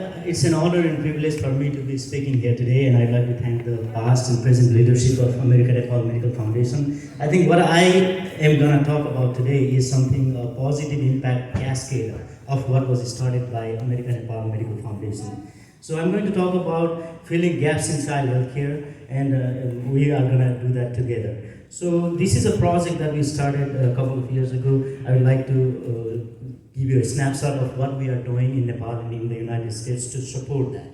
It's an honor and privilege for me to be speaking here today, and I'd like to thank the past and present leadership of American Nepal Medical Foundation. I think what I am going to talk about today is something, a positive impact cascade of what was started by American Nepal Medical Foundation. So I'm going to talk about filling gaps in child healthcare, and we are going to do that together. So this is a project that we started a couple of years ago. I would like to give you a snapshot of what we are doing in Nepal and in the United States to support that.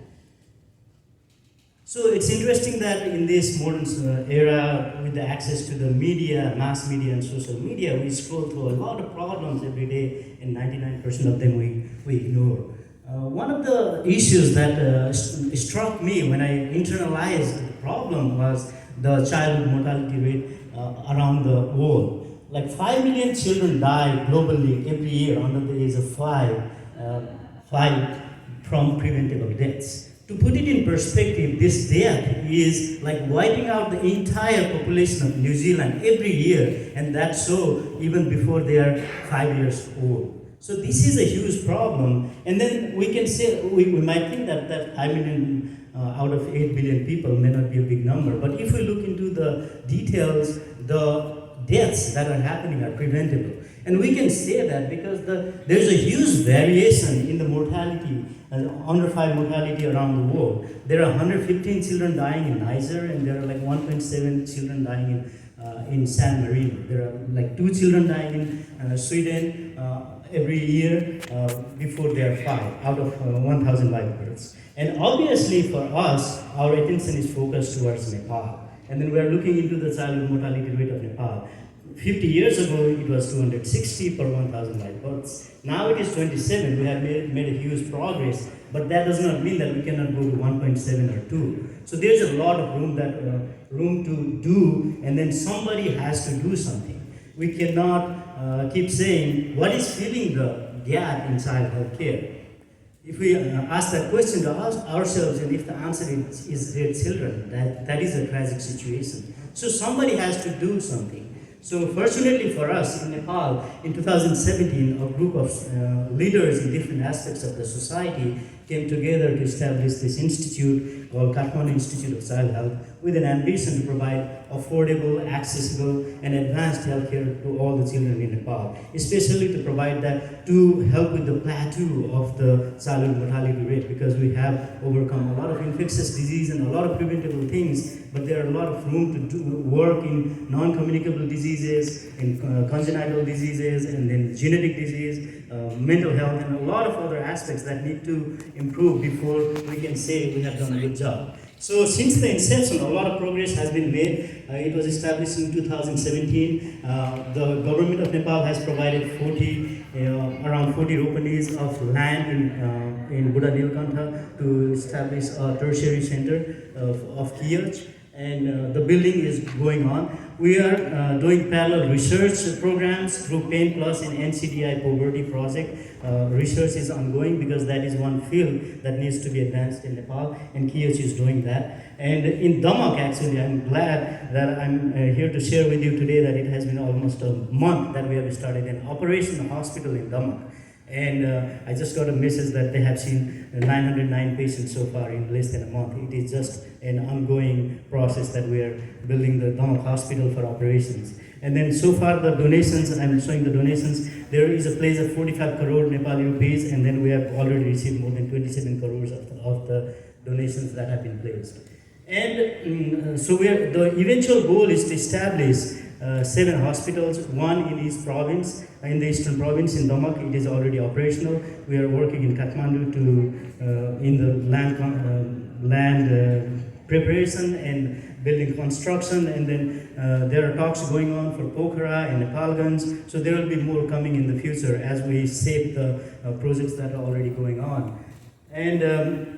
So it's interesting that in this modern era, with the access to the media, mass media and social media, we scroll through a lot of problems every day, and 99% of them we ignore. One of the issues that struck me when I internalized the problem was the childhood mortality rate around the world. Like 5 million children die globally every year under the age of 5 from preventable deaths. To put it in perspective, this death is like wiping out the entire population of New Zealand every year, and that's so even before they are 5 years old. So this is a huge problem, and then we can say, we might think that 5 million out of 8 billion people may not be a big number, but if we look into the details, the deaths that are happening are preventable. And we can say that because there's a huge variation in the mortality, under 5 mortality around the world. There are 115 children dying in Niger, and there are like 1.7 children dying in San Marino. There are like 2 children dying in Sweden every year before they are 5 out of 1,000 live births. And obviously for us, our attention is focused towards Nepal. And then we are looking into the childhood mortality rate of Nepal. 50 years ago, it was 260 per 1,000 live births. Now it is 27. We have made a huge progress, but that does not mean that we cannot go to 1.7 or 2. So there's a lot of room to do, and then somebody has to do something. We cannot keep saying, what is filling the gap in child health care? If we ask that question to ourselves, and if the answer is their children, that is a tragic situation. So somebody has to do something. So fortunately for us in Nepal, in 2017, a group of leaders in different aspects of the society came together to establish this institute called Kathmandu Institute of Child Health, with an ambition to provide affordable, accessible, and advanced healthcare to all the children in Nepal, especially to provide that to help with the plateau of the childhood mortality rate, because we have overcome a lot of infectious disease and a lot of preventable things, but there are a lot of room to work in non-communicable diseases, in congenital diseases, and then genetic disease, mental health, and a lot of other aspects that need to improve before we can say we have done a good job. So since the inception, a lot of progress has been made. It was established in 2017. The government of Nepal has provided around 40 ropanis of land in Buddha Nilkantha to establish a tertiary center of KIOCH. And the building is going on. We are doing parallel research programs through PAIN Plus and NCDI Poverty Project. Research is ongoing because that is one field that needs to be advanced in Nepal, and KIOCH is doing that. And in Damak, actually, I'm glad that I'm here to share with you today that it has been almost a month that we have started an operation hospital in Damak. And I just got a message that they have seen 909 patients so far in less than a month. It is just an ongoing process that we are building the Damak hospital for operations. And then so far the donations, I'm showing the donations, there is a pledge of 45 crore Nepali rupees, and then we have already received more than 27 crores of the donations that have been pledged. And so the eventual goal is to establish 7 hospitals, one in each province. In the eastern province, in Damak, it is already operational. We are working in Kathmandu in the land preparation and building construction, and then there are talks going on for Pokhara and Nepalganj. So there will be more coming in the future as we shape the projects that are already going on. And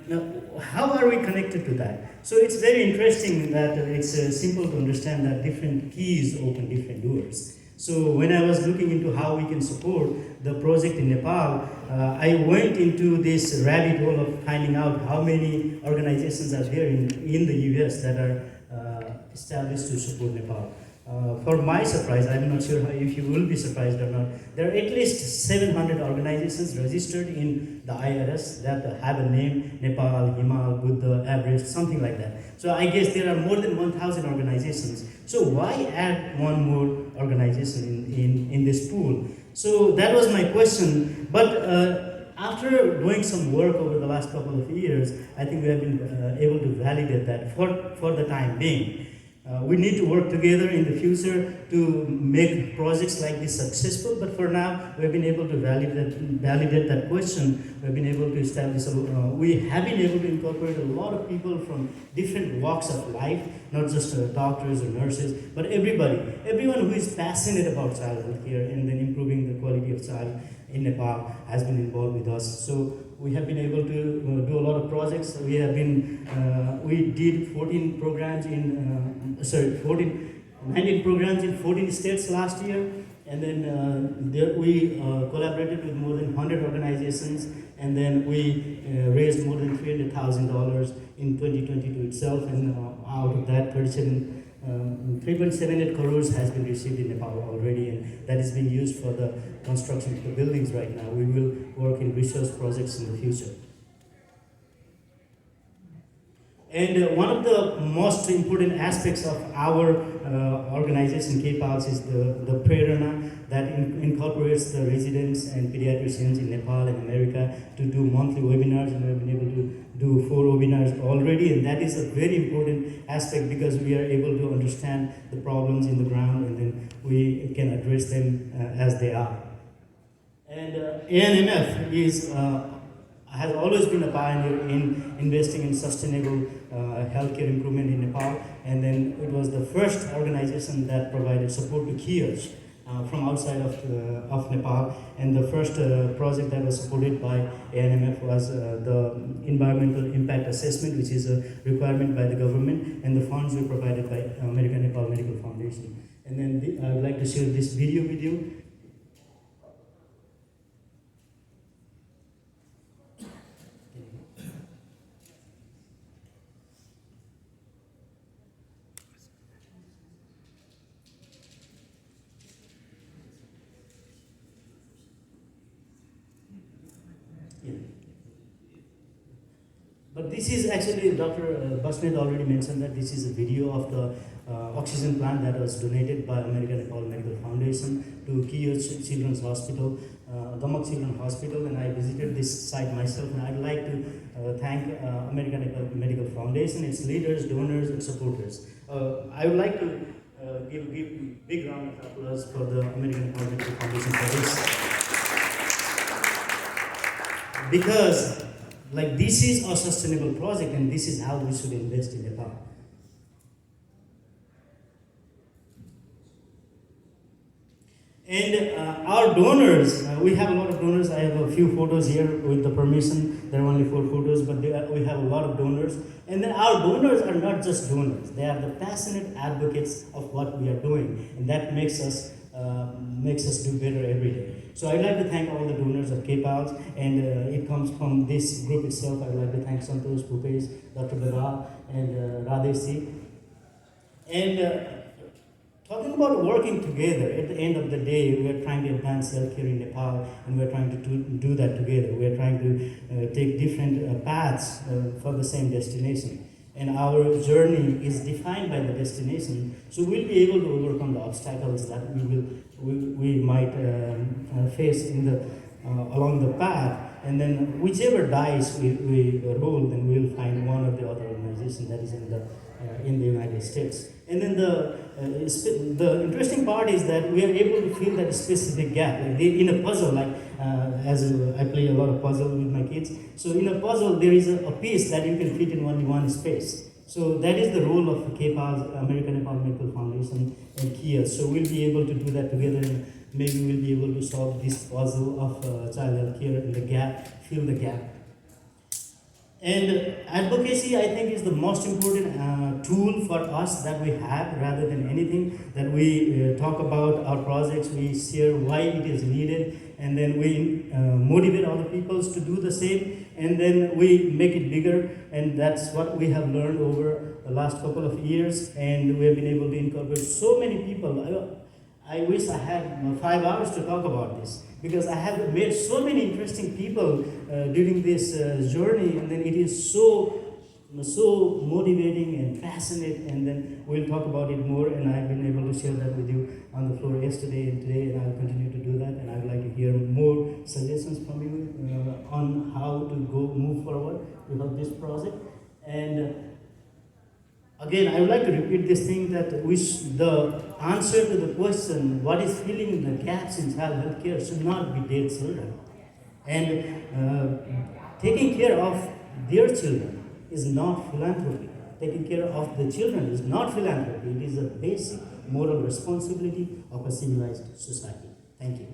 now, how are we connected to that? So it's very interesting that it's simple to understand that different keys open different doors. So when I was looking into how we can support the project in Nepal, I went into this rabbit hole of finding out how many organizations are there in the US that are established to support Nepal. For my surprise, I'm not sure if you will be surprised or not, there are at least 700 organizations registered in the IRS that have a name: Nepal, Himal, Buddha, Everest, something like that. So I guess there are more than 1,000 organizations. So why add one more organization in this pool? So that was my question. But after doing some work over the last couple of years, I think we have been able to validate that for the time being. We need to work together in the future to make projects like this successful, but for now, we've been able to validate that question. We've been able to establish, we have been able to incorporate a lot of people from different walks of life, not just doctors or nurses, but everyone who is passionate about child health care and then improving the quality of child in Nepal has been involved with us. So we have been able to do a lot of projects. We did 14 programs 19 programs in 14 states last year. And then we collaborated with more than 100 organizations. And then we raised more than $300,000 in 2022 itself. And out of that, 3.78 crores has been received in Nepal already, and that is being used for the construction of the buildings right now. We will work in research projects in the future. And one of the most important aspects of our organization, K-PALS, is the Prerana that incorporates the residents and pediatricians in Nepal and America to do monthly webinars, and we've been able to do 4 webinars already, and that is a very important aspect because we are able to understand the problems in the ground and then we can address them as they are. And ANMF has always been a pioneer in investing in sustainable healthcare improvement in Nepal, and then it was the first organization that provided support to KIOCH from outside of Nepal, and the first project that was supported by ANMF was the environmental impact assessment, which is a requirement by the government, and the funds were provided by American Nepal Medical Foundation. And then I would like to share this video with you. But this is actually, Dr. Basnet already mentioned that this is a video of the oxygen plant that was donated by American Nepal Medical Foundation to KIOCH Children's Hospital, Damak Children's Hospital, and I visited this site myself, and I'd like to thank American Nepal Medical Foundation, its leaders, donors, and supporters. I would like to give a big round of applause for the American Nepal Medical Foundation for this. Because this is a sustainable project, and this is how we should invest in Nepal. And our donors, we have a lot of donors. I have a few photos here with the permission. There are only 4 photos, but we have a lot of donors. And then our donors are not just donors. They are the passionate advocates of what we are doing. And that makes us do better every day. So I'd like to thank all the donors of K-PALS, and it comes from this group itself. I'd like to thank Santosh, Bhupesh, Dr. Bera, and Radesi. And talking about working together, at the end of the day, we are trying to advance healthcare in Nepal, and we are trying to do that together. We are trying to take different paths for the same destination. And our journey is defined by the destination, so we'll be able to overcome the obstacles that we might face along the path. And then whichever dice we roll, then we'll find one or the other organization that is in the United States. And then the interesting part is that we are able to fill that specific gap. In a puzzle, as I play a lot of puzzle with my kids, so in a puzzle there is a piece that you can fit in only one space. So that is the role of K-PALS, American Nepal Medical Foundation, and KIOCH. So we'll be able to do that together, and maybe we'll be able to solve this puzzle of child health care in the gap, fill the gap. And advocacy, I think, is the most important tool for us that we have, rather than anything. That we talk about our projects, we share why it is needed, and then we motivate other people to do the same. and then we make it bigger, and that's what we have learned over the last couple of years, and we have been able to incorporate so many people. I wish I had 5 hours to talk about this, because I have met so many interesting people during this journey, and then it is so motivating and passionate, and then we'll talk about it more, and I've been able to share that with you on the floor yesterday and today, and I'll continue to do that, and I would like to hear more suggestions from you on how to move forward to help this project. And again, I would like to repeat this thing, that the answer to the question, what is filling the gaps in child health care, should not be dead children. And taking care of their children is not philanthropy. Taking care of the children is not philanthropy. It is a basic moral responsibility of a civilized society. Thank you.